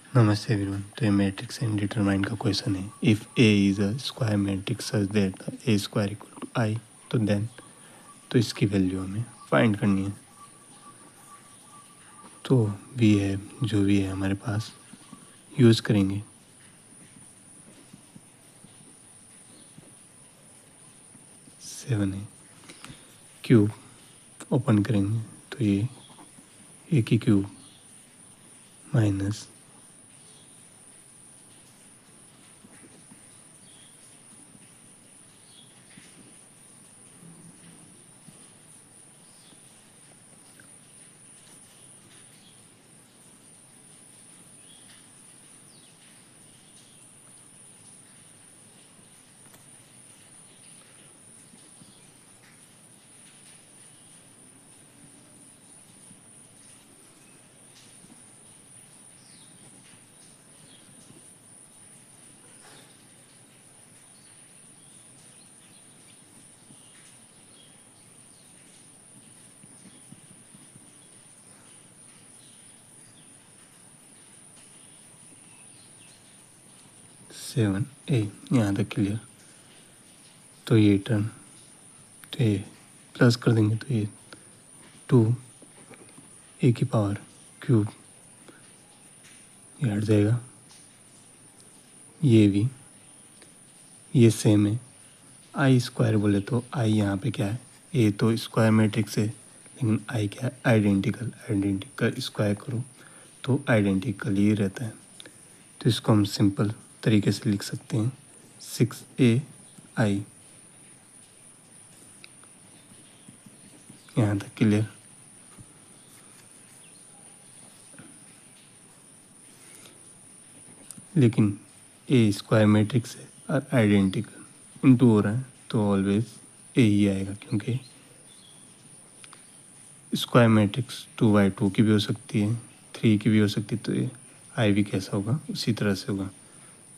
नमस्ते एवरीवन। तो ये मैट्रिक्स एंड डिटरमाइन का क्वेश्चन है। If A is a square matrix such that A square equal to I, तो देन तो इसकी वैल्यू हमें फाइंड करनी है। तो भी है जो भी है हमारे पास यूज़ करेंगे। सेवन है क्यूब ओपन करेंगे तो ये ए की क्यूब माइनस सेवन ए यहाँ तक क्लियर। तो ये टर्म तो ये प्लस कर देंगे तो ये टू ए की पावर क्यूब ये हट जाएगा। ये भी ये सेम है। आई स्क्वायर बोले तो आई यहाँ पे क्या है, ए तो स्क्वायर मैट्रिक्स है लेकिन आई क्या है, आइडेंटिकल। आइडेंटिकल स्क्वायर करो तो आइडेंटिकल ही रहता है। तो इसको हम सिंपल तरीके से लिख सकते हैं 6a आई। यहाँ तक क्लियर। लेकिन ए स्क्वायर मैट्रिक्स है और आइडेंटिकल इनटू हो रहा है तो ऑलवेज ए ही आएगा, क्योंकि स्क्वायर मैट्रिक्स 2/2 की भी हो सकती है, 3 की भी हो सकती है। तो ये आई भी कैसा होगा उसी तरह से होगा।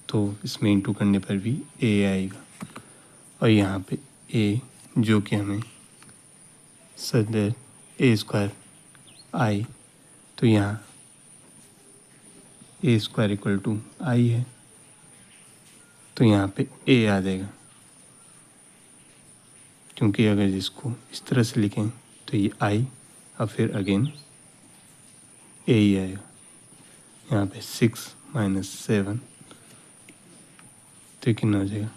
तो इसमें इंटू करने पर भी ए आएगा। और यहाँ पे ए जो कि हमें सच दैट ए स्क्वायर आई, तो यहाँ ए स्क्वायर इक्वल टू आई है तो यहाँ पे ए आ जाएगा। क्योंकि अगर इसको इस तरह से लिखें तो ये आई और फिर अगेन ए ही आएगा। यहाँ पे 6 - 7 तो कितना हो जाएगा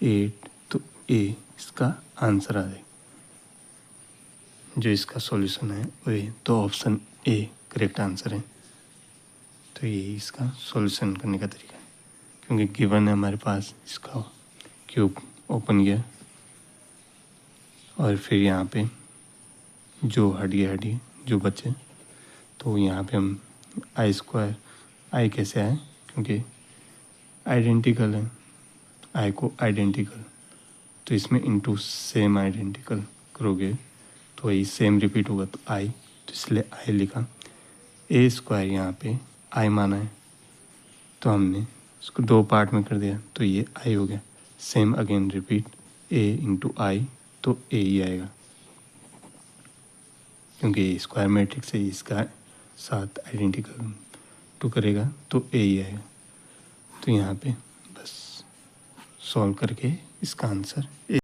8। तो ए इसका आंसर आ जाएगा। जो इसका सॉल्यूशन है वो तो ऑप्शन ए करेक्ट आंसर है। तो ये इसका सॉल्यूशन करने का तरीका है। क्योंकि गिवन है हमारे पास इसका क्यूब ओपन किया और फिर यहाँ पे जो हट गया जो बचे, तो यहाँ पे हम आई स्क्वायर आई कैसे आए, क्योंकि आइडेंटिकल है। आई को आइडेंटिकल तो इसमें इनटू सेम आइडेंटिकल करोगे तो वही सेम रिपीट होगा तो आई, तो इसलिए आई लिखा। ए स्क्वायर यहाँ पे आई माना है तो हमने इसको 2 पार्ट में कर दिया तो ये आई हो गया। सेम अगेन रिपीट ए इंटू आई तो ए ही आएगा, क्योंकि स्क्वायर मैट्रिक्स है। इसका साथ आइडेंटिकल टू करेगा तो ए ही आएगा। तो यहाँ पे बस सॉल्व करके इसका आंसर